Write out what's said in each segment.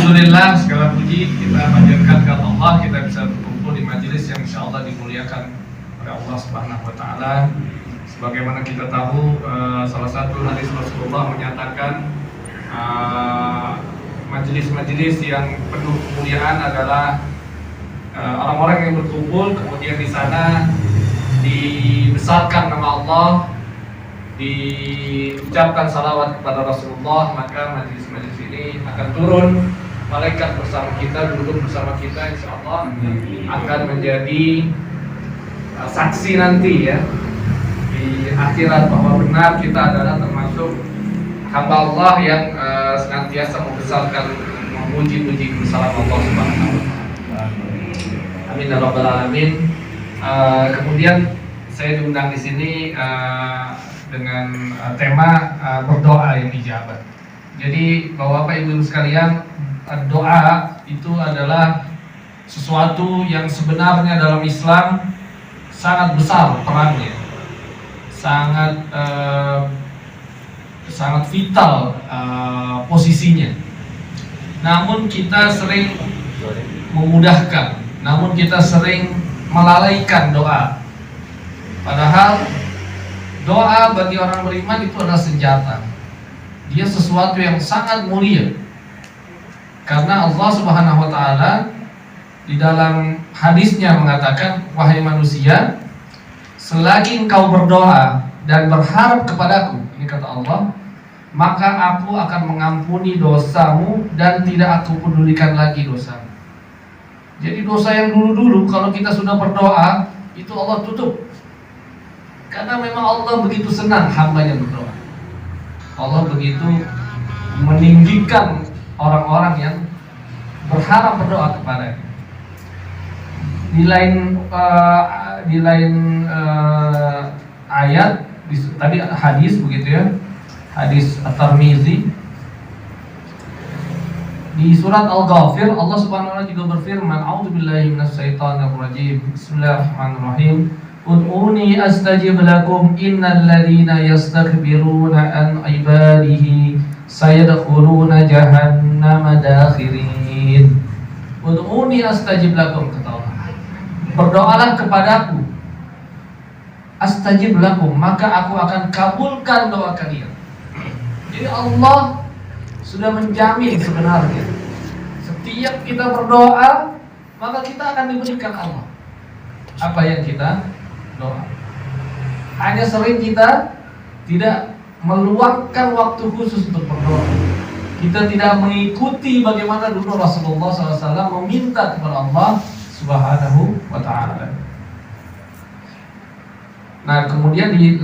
Alhamdulillah, segala puji kita panjatkan kepada Allah. Kita bisa berkumpul di majelis yang insya Allah dimuliakan oleh Allah Subhanahu Wa Taala. Sebagaimana kita tahu, salah satu hadis Rasulullah menyatakan majelis-majelis yang penuh kemuliaan adalah orang-orang yang berkumpul, kemudian di sana dibesarkan nama Allah, diucapkan salawat kepada Rasulullah, maka majelis-majelis ini akan turun malaikat bersama kita, duduk bersama kita, insya Allah akan menjadi saksi nanti ya di akhirat bahwa benar kita adalah termasuk hamba Allah yang senantiasa membesarkan, memuji-puji kebesaran Allah Subhanahu wa Ta'ala. Amin ya rabbal alamin. Kemudian saya diundang di sini dengan tema berdoa yang ijabah. Jadi Bapak Ibu sekalian, doa itu adalah sesuatu yang sebenarnya dalam Islam sangat besar perannya, sangat vital posisinya. Namun kita sering memudahkan, namun kita sering melalaikan doa. Padahal doa bagi orang beriman itu adalah senjata. Dia sesuatu yang sangat mulia. Karena Allah Subhanahu wa Ta'ala di dalam hadisnya mengatakan, wahai manusia, selagi engkau berdoa dan berharap kepadaku, ini kata Allah, maka aku akan mengampuni dosamu dan tidak aku pedulikan lagi dosamu. Jadi dosa yang dulu-dulu kalau kita sudah berdoa, itu Allah tutup. Karena memang Allah begitu senang hambanya berdoa. Allah begitu meninggikan orang-orang yang berharap berdoa kepadanya. Di lain ayat, tadi hadis begitu ya, hadis At-Tirmizi. Di surat Al-Ghafir Allah Subhanahu wa Ta'ala juga berfirman, A'udzubillahi minasyaitonir rajim. Bismillahirrahmanirrahim. Ud'uni astajib lakum innal ladzina yastakbiruna an ibadihi sayadkhuluna jahannama dakhirin. Ud'uni astajib lakum, kata Allah. Berdoalah kepadaku, astajib lakum, maka aku akan kabulkan doa kalian. Jadi Allah sudah menjamin sebenarnya setiap kita berdoa, maka kita akan diberikan Allah apa yang kita doa. Hanya sering kita tidak meluangkan waktu khusus untuk berdoa. Kita tidak mengikuti bagaimana dulu Rasulullah SAW meminta kepada Allah Subhanahu wa Ta'ala. Nah, kemudian di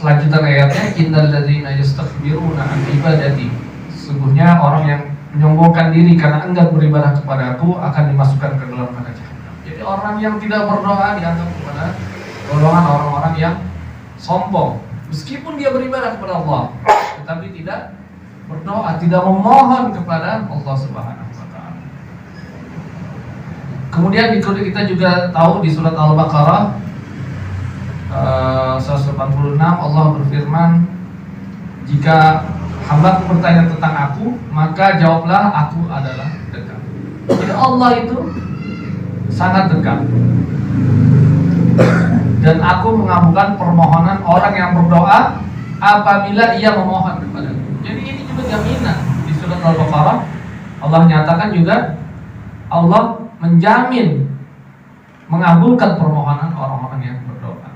kelanjutan ayatnya, innal ladzina yastakbiruna an ibadati, sesungguhnya orang yang menyombongkan diri karena enggan beribadah kepadaku akan dimasukkan ke dalam neraka jahanam. Jadi orang yang tidak berdoa dianggap kepada golongan orang-orang yang sombong, meskipun dia beribadah kepada Allah, tetapi tidak berdoa, tidak memohon kepada Allah Subhanahu wa Ta'ala. Kemudian kita juga tahu di surat Al-Baqarah 186 Allah berfirman, jika hamba bertanya tentang aku, maka jawablah aku adalah dekat. Jadi Allah itu sangat dekat. Dan aku mengabulkan permohonan orang yang berdoa apabila ia memohon kepadaku. Jadi ini juga jaminan. Di surat Al-Baqarah Allah nyatakan juga, Allah menjamin mengabulkan permohonan orang-orang yang berdoa.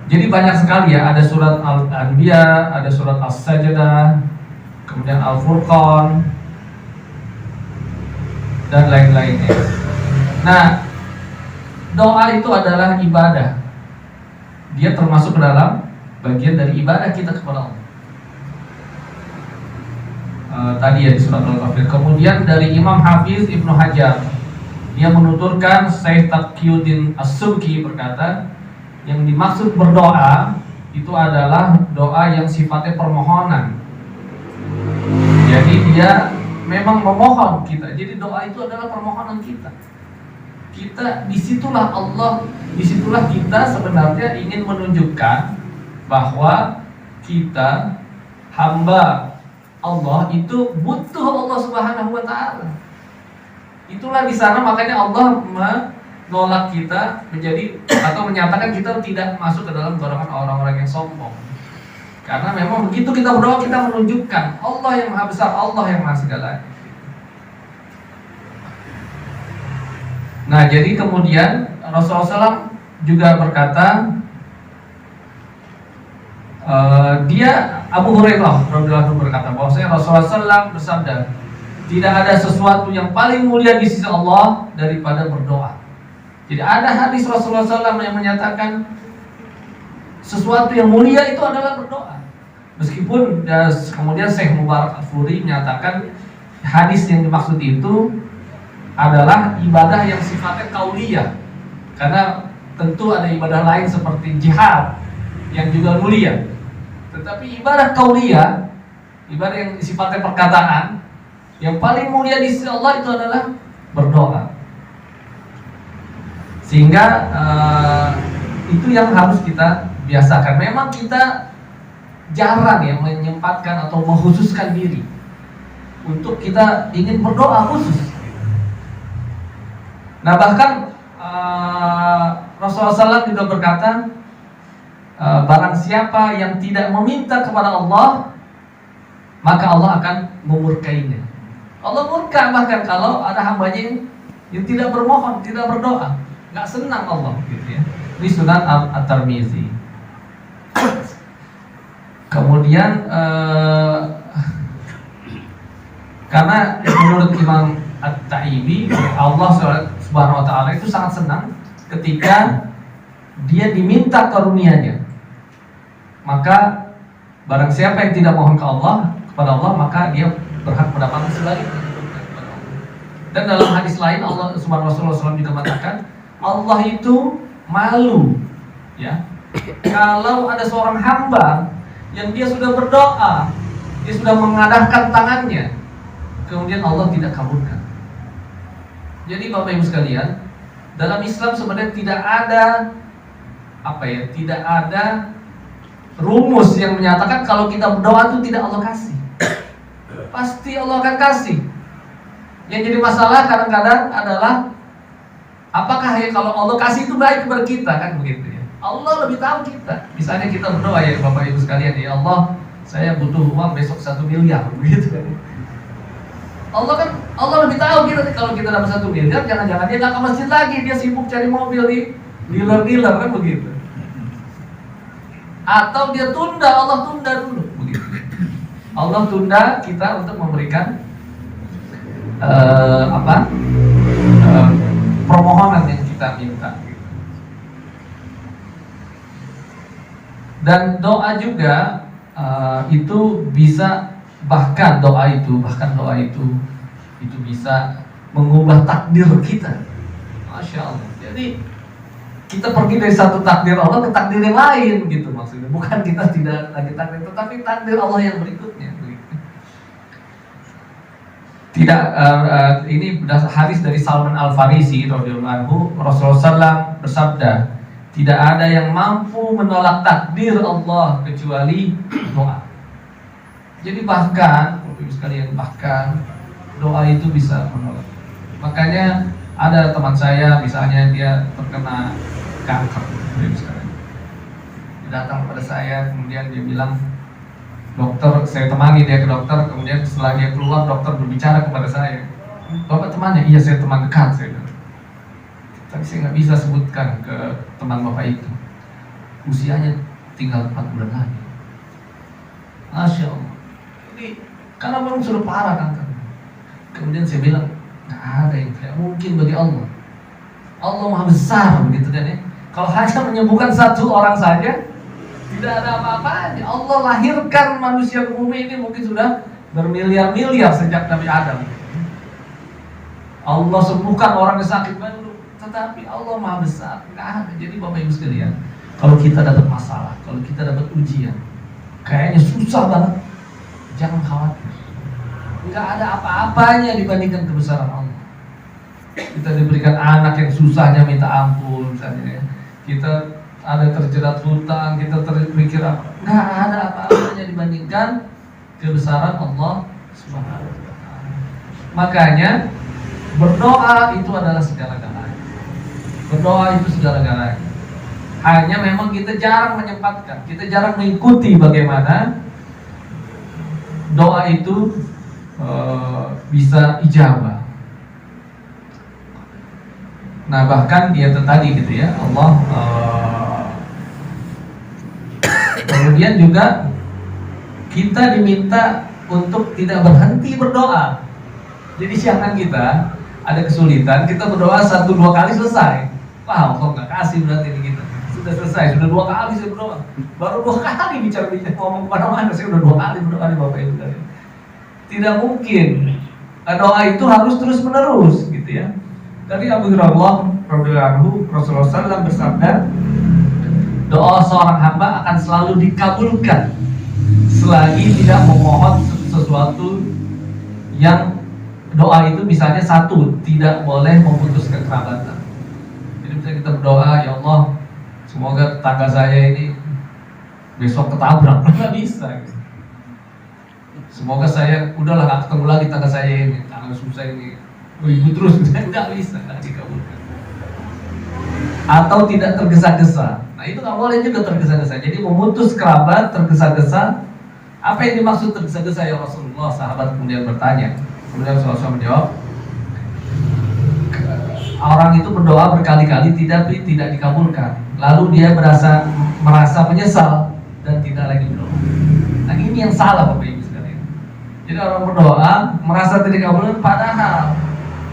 Jadi banyak sekali ya, ada surat Al-Anbiya, ada surat As-Sajdah, kemudian Al-Furqan, dan lain-lainnya. Nah, doa itu adalah ibadah. Dia termasuk ke dalam bagian dari ibadah kita kepada Allah. Tadi ya di surat Al-Ghafir. Kemudian dari Imam Hafiz Ibnu Hajar, dia menuturkan, Syekh Taqiyuddin As-Subki berkata, yang dimaksud berdoa itu adalah doa yang sifatnya permohonan. Jadi dia memang memohon kita. Jadi doa itu adalah permohonan kita. Disitulah kita sebenarnya ingin menunjukkan bahwa kita hamba Allah itu butuh Allah Subhanahu wa taala. Itulah di sana makanya Allah menolak kita menjadi atau menyatakan kita tidak masuk ke dalam golongan orang-orang yang sombong. Karena memang begitu kita berdoa kita menunjukkan Allah yang Maha Besar, Allah yang Maha Segalanya. Nah, jadi kemudian Rasulullah SAW juga berkata, dia Abu Hurairah radhiyallahu anhu berkata bahwasanya Rasulullah SAW bersabda, tidak ada sesuatu yang paling mulia di sisi Allah daripada berdoa. Jadi ada hadis Rasulullah SAW yang menyatakan sesuatu yang mulia itu adalah berdoa. Meskipun kemudian Syekh Mubarak Al-Furi menyatakan hadis yang dimaksud itu adalah ibadah yang sifatnya qauliyah. Karena tentu ada ibadah lain seperti jihad yang juga mulia. Tetapi ibadah qauliyah, ibadah yang sifatnya perkataan, yang paling mulia di sisi Allah itu adalah berdoa. Sehingga itu yang harus kita biasakan. Memang kita jarang ya menyempatkan atau mengkhususkan diri untuk kita ingin berdoa khusus. Nah, bahkan Rasulullah SAW juga berkata, barang siapa yang tidak meminta kepada Allah, maka Allah akan memurkainya. Allah murka bahkan kalau ada hambanya yang tidak bermohon, tidak berdoa, nggak senang Allah, gitu ya. Ini Sunan At-Tirmizi. Kemudian karena menurut Imam At-Ta'ibi, Allah Subhanahu wa taala itu sangat senang ketika dia diminta karunia-Nya. Maka barang siapa yang tidak mohon kepada Allah, maka dia berhak mendapatkan sebaliknya. Dan dalam hadis lain Allah Subhanahu wa taala juga mengatakan, Allah itu malu ya kalau ada seorang hamba yang dia sudah berdoa, dia sudah mengadahkan tangannya, kemudian Allah tidak kabulkan. Jadi Bapak Ibu sekalian, dalam Islam sebenarnya tidak ada rumus yang menyatakan kalau kita berdoa itu tidak Allah kasih. Pasti Allah akan kasih. Yang jadi masalah kadang-kadang adalah apakah ya kalau Allah kasih itu baik kepada kita, kan begitu ya. Allah lebih tahu kita. Misalnya kita berdoa ya Bapak Ibu sekalian, ya Allah, saya butuh uang besok 1 miliar, begitu kan. Allah lebih tahu kita. Kalau kita dapat 1 miliar, jangan-jangan dia nggak ke masjid lagi, dia sibuk cari mobil di dealer-dealer, kan begitu. Atau dia tunda, Allah tunda dulu, begitu. Allah tunda kita untuk memberikan permohonan yang kita minta. Dan doa juga itu bisa bahkan doa itu bisa mengubah takdir kita. Masya Allah. Jadi kita pergi dari satu takdir Allah ke takdir yang lain gitu maksudnya. Bukan kita tidak lagi takdir, tetapi takdir Allah yang berikutnya. Tidak, ini hadis dari Salman Al-Farisi radhiyallahu anhu, Rasulullah SAW bersabda, tidak ada yang mampu menolak takdir Allah kecuali doa. Jadi bahkan doa itu bisa menolak. Makanya ada teman saya misalnya dia terkena kanker, dia datang kepada saya, kemudian dia bilang, dokter, saya temani dia ke dokter, kemudian setelah dia keluar, dokter berbicara kepada saya, Bapak temannya? Iya, saya teman dekat, saya bilang. Tapi saya nggak bisa sebutkan ke teman Bapak itu. Usianya tinggal 4 bulan lagi. Masya Allah. Jadi, karena memang sudah parah kanker. Kemudian saya bilang, nggak ada yang tidak mungkin bagi Allah. Allah Maha Besar, begitu kan ya. Kalau hanya menyembuhkan satu orang saja, tidak ada apa-apanya. Allah lahirkan manusia ke bumi ini mungkin sudah bermiliar-miliar sejak Nabi Adam. Allah sembuhkan orang yang sakit baru, tetapi Allah Maha Besar, nggak ada. Jadi Bapak Ibu sekalian, kalau kita dapat masalah, kalau kita dapat ujian, kayaknya susah banget, jangan khawatir. Nggak ada apa-apanya dibandingkan kebesaran Allah. Kita diberikan anak yang susahnya minta ampun, misalnya ya. Kita ada terjerat hutang, kita terpikir apa? Nggak ada apa-apanya dibandingkan kebesaran Allah Subhanahu wa taala. Makanya berdoa itu adalah segala-galanya. Berdoa itu segala-galanya. Hanya memang kita jarang menyempatkan, kita jarang mengikuti bagaimana doa itu bisa ijabah. Nah bahkan dia tadi gitu ya, Allah kemudian juga kita diminta untuk tidak berhenti berdoa. Jadi siangan kita ada kesulitan, kita berdoa 1-2 kali selesai. Wah, kok nggak kasih berarti ini kita. Sudah selesai, sudah 2 kali saya berdoa. Baru 2 kali bicara ngomong kemana-mana, saya udah 2 kali berdoa di Bapak Ibu tadi. Tidak mungkin. Doa itu harus terus menerus, gitu ya. Tadi Abu Hurairah radhiyallahu anhu, Rasulullah SAW bersabda, doa seorang hamba akan selalu dikabulkan selagi tidak memohon sesuatu yang doa itu misalnya satu, tidak boleh memutus kekerabatan. Jadi misalnya kita berdoa, ya Allah, semoga tetangga saya ini besok ketabrak, nggak bisa. Gitu. Semoga saya udahlah nggak ketemu lagi tetangga saya ini, tetangga susah ini, ribut terus, nggak bisa, nggak dikabulkan. Atau tidak tergesa-gesa. Nah itu nggak boleh juga tergesa-gesa. Jadi memutus kerabat, tergesa-gesa. Apa yang dimaksud tergesa-gesa ya Rasulullah? Sahabat kemudian bertanya. Kemudian Rasulullah menjawab, orang itu berdoa berkali-kali tidak dikabulkan. Lalu dia merasa menyesal dan tidak lagi berdoa. Nah ini yang salah Bapak Ibu sekalian. Jadi orang berdoa merasa tidak dikabulkan, padahal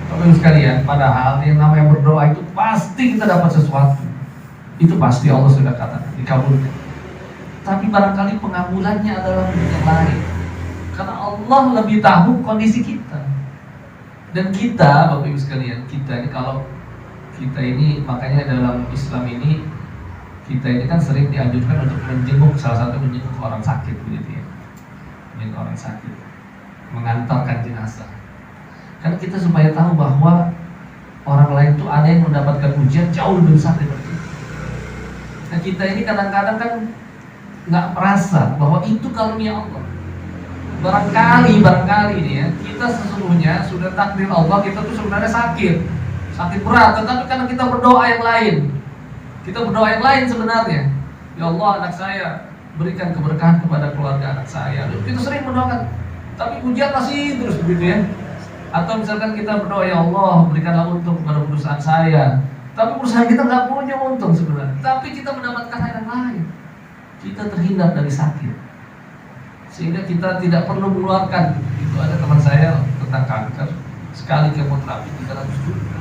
Bapak Ibu sekalian, padahal yang namanya berdoa itu pasti kita dapat sesuatu. Itu pasti Allah sudah katakan dikabulkan. Tapi barangkali pengabulannya adalah yang lain. Karena Allah lebih tahu kondisi kita. Dan kita, Bapak Ibu sekalian, kita ini kalau kita ini, makanya dalam Islam ini kita ini kan sering dianjurkan untuk menjenguk, salah satu menjenguk orang sakit begitu ya. Menjenguk orang sakit, mengantarkan jenazah. Kan kita supaya tahu bahwa orang lain itu ada yang mendapatkan ujian jauh lebih besar daripada kita. Nah kita ini kadang-kadang kan nggak merasa bahwa itu karunia Allah. Barangkali ini ya, kita sesungguhnya sudah takdir Allah, kita tuh sebenarnya sakit berat, tetapi karena kita berdoa yang lain, kita berdoa yang lain sebenarnya. Ya Allah, anak saya berikan keberkahan kepada keluarga anak saya. Lalu kita sering mendoakan, tapi ujian masih terus begitu ya. Atau misalkan kita berdoa, ya Allah berikanlah untung kepada perusahaan saya, tapi perusahaan kita nggak punya untung sebenarnya, tapi kita mendapatkan hal yang lain. Kita terhindar dari sakit, sehingga kita tidak perlu mengeluarkan. Itu ada teman saya tentang kanker, sekali kemoterapi 300 juta.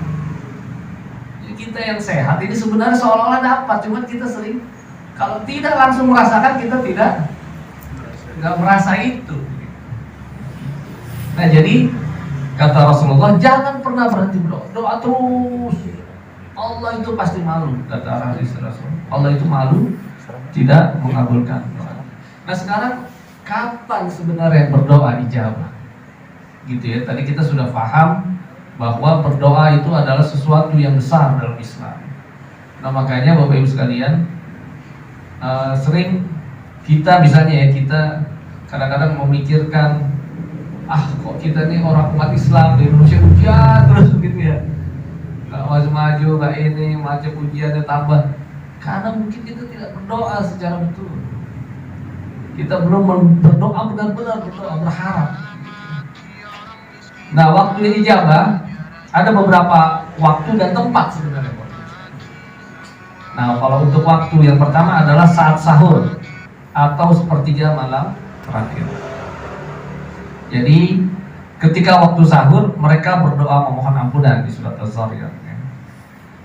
Jadi kita yang sehat ini sebenarnya seolah-olah dapat, cuman kita sering kalau tidak langsung merasakan, kita nggak merasa itu. Nah jadi kata Rasulullah, jangan pernah berhenti berdoa, doa terus. Allah itu pasti malu, kata hadis Rasul. Allah itu malu tidak mengabulkan doa. Nah sekarang kapan sebenarnya berdoa ijabah? Gitu ya. Tadi kita sudah paham bahwa berdoa itu adalah sesuatu yang besar dalam Islam. Nah makanya Bapak Ibu sekalian, sering kita misalnya ya, kita kadang-kadang memikirkan, kok kita nih orang umat Islam di Indonesia ujian terus begitu ya, nggak maju-maju, nggak ini macam ujiannya tambah. Karena mungkin kita tidak berdoa secara betul. Kita belum berdoa benar-benar, berdoa berharap. Nah waktu ijabah ada beberapa waktu dan tempat sebenarnya. Nah kalau untuk waktu yang pertama adalah saat sahur atau sepertiga malam terakhir. Jadi ketika waktu sahur mereka berdoa memohon ampunan di surat Az-Zariyat.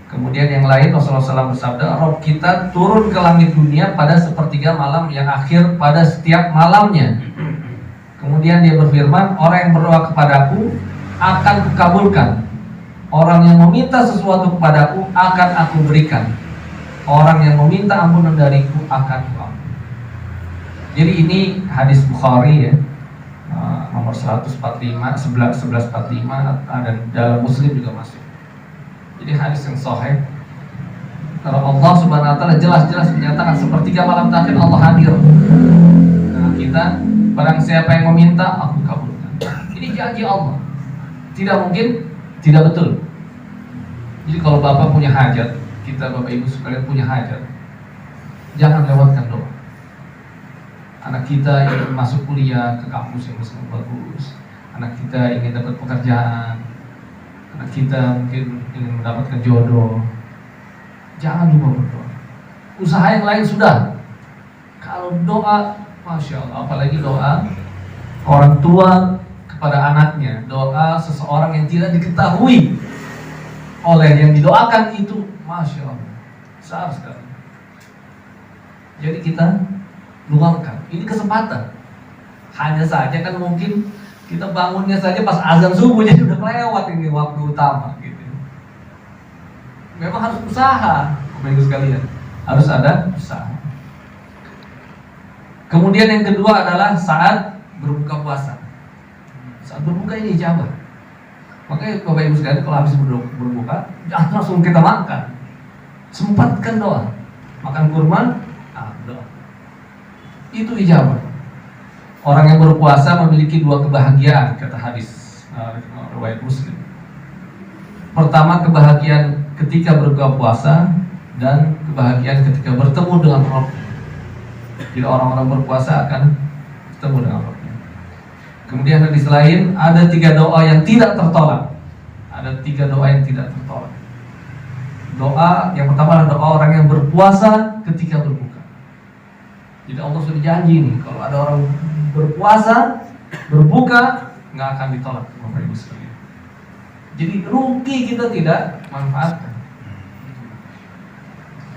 Kemudian yang lain Rasulullah SAW bersabda, Rob kita turun ke langit dunia pada sepertiga malam yang akhir pada setiap malamnya. Kemudian dia berfirman, orang yang berdoa kepadaku akan kukabulkan. Orang yang meminta sesuatu kepadaku akan aku berikan. Orang yang meminta ampunan dariku akan kuampuni. Jadi ini hadis Bukhari ya, nomor 145, 1145, dan dalam Muslim juga masuk. Jadi hadis yang sahih. Kalau Allah Subhanahu wa taala jelas-jelas menyatakan sepertiga malam terakhir Allah hadir. Nah, kita Barang siapa yang meminta, aku kabulkan. Ini janji Allah. Tidak mungkin tidak betul. Jadi kalau Bapak punya hajat, kita Bapak Ibu sekalian punya hajat, jangan lewatkan doa. Anak kita ingin masuk kuliah ke kampus yang bagus, anak kita ingin dapat pekerjaan, anak kita mungkin ingin mendapatkan jodoh. Jangan lupa berdoa. Usaha yang lain sudah. Kalau doa, Masya Allah, apalagi doa orang tua kepada anaknya, doa seseorang yang tidak diketahui oleh yang didoakan itu, Masya Allah, besar sekali. Jadi kita luangkan, ini kesempatan. Hanya saja kan mungkin kita bangunnya saja pas azan subuh, jadi udah kelewat ini waktu utama gitu. Memang harus usaha, Bapak Ibu sekalian, harus ada usaha. Kemudian yang kedua adalah saat berbuka puasa. Saat berbuka ini ijabah. Makanya Bapak Ibu sekalian, kalau habis berbuka, jangan langsung kita makan. Sempatkan doa. Makan kurma, doa. Itu ijabah. Orang yang berpuasa memiliki dua kebahagiaan, kata hadis riwayat Muslim. Pertama, kebahagiaan ketika berbuka puasa, dan kebahagiaan ketika bertemu dengan Rabb. Jadi orang-orang berpuasa akan bertemu dengan Rabb. Kemudian hadis lain, ada 3 doa yang tidak tertolak. Ada 3 doa yang tidak tertolak. Doa yang pertama adalah doa orang yang berpuasa ketika berbuka. Jadi Allah sudah janji nih, kalau ada orang berpuasa, berbuka, nggak akan ditolak, Bapak Ibu sekalian. Jadi rugi kita tidak manfaatkan.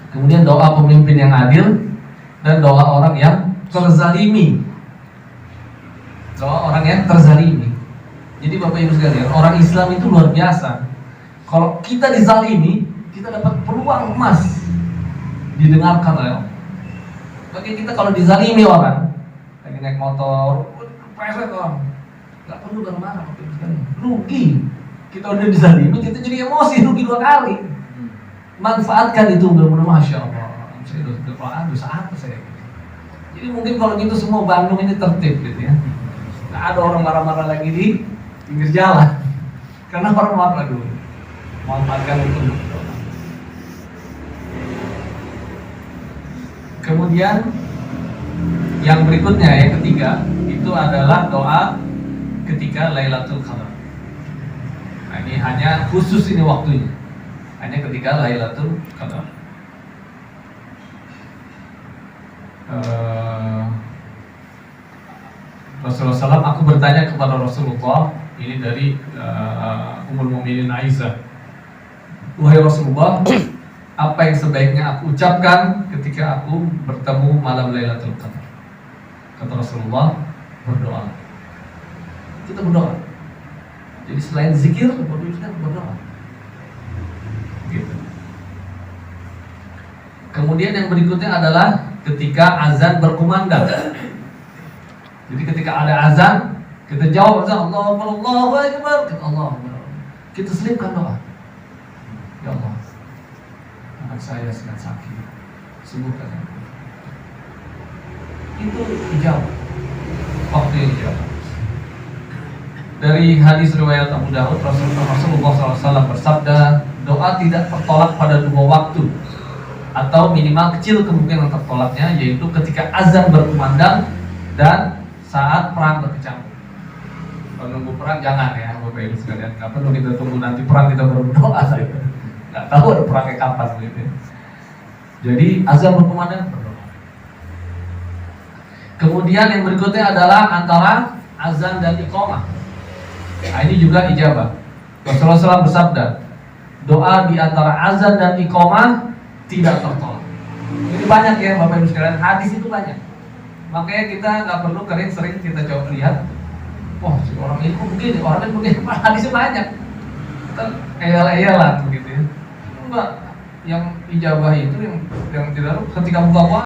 Kemudian doa pemimpin yang adil dan doa orang yang terzalimi. Doa orang yang terzalimi. Jadi Bapak Ibu sekalian, orang Islam itu luar biasa. Kalau kita dizalimi, kita dapat peluang emas didengarkan oleh Allah. Bagi kita kalau dizalimi orang, lagi naik motor, preset orang, nggak perlu marah, Bapak Ibu sekalian. Rugi. Kita udah dizalimi, kita jadi emosi, rugi 2 kali. Manfaatkan itu, benar-benar Masya Allah. Saya dosa apa saya? Jadi mungkin kalau gitu semua Bandung ini tertib gitu ya. Nggak ada orang marah-marah lagi di pinggir jalan, karena orang marah dulu. Manfaatkan itu. Kemudian yang berikutnya, yang ketiga, itu adalah doa ketika Lailatul Qadar. Nah, ini hanya khusus ini waktunya, hanya ketika Lailatul Qadar. Rasulullah SAW, aku bertanya kepada Rasulullah, ini dari Ummul Mukminin Aisyah, wahai Rasulullah, apa yang sebaiknya aku ucapkan ketika aku bertemu malam Lailatul Qadar? Kata Rasulullah, berdoa. Kita berdoa. Jadi selain zikir, berdoa. Gitu. Kemudian yang berikutnya adalah ketika azan berkumandang. Jadi ketika ada azan, kita jawab azan, Allahu Akbar, Allahu Akbar. Kita selipkan doa. Ya Allah, anak saya sedang sakit, sembuhkan. Itu dijawab. Waktu yang dijawab. Dari hadis riwayat Abu Daud, Rasulullah SAW bersabda, doa tidak tertolak pada 2 waktu, atau minimal kecil kemungkinan tertolaknya, yaitu ketika azan berkumandang dan saat perang berkecamuk. Kalau nunggu perang jangan ya, Bapak Ibu sekalian. Nggak perlu kita tunggu nanti perang kita baru berdoa saja. Nggak tahu ada perangnya kapan gitu. Jadi azan berkumandang berdoa. Kemudian yang berikutnya adalah antara azan dan iqamah. Nah, ini juga ijabah. Rasulullah SAW bersabda, doa di antara azan dan iqamah tidak tertolak. Ini banyak ya Bapak Ibu sekalian, hadis itu banyak. Makanya kita nggak perlu sering kita coba lihat, wah si orang itu begini, orang itu begini, hadisnya banyak. Kita eyal-eyalan begitu ya. Enggak, yang ijabah itu yang tidak ketika buka puasa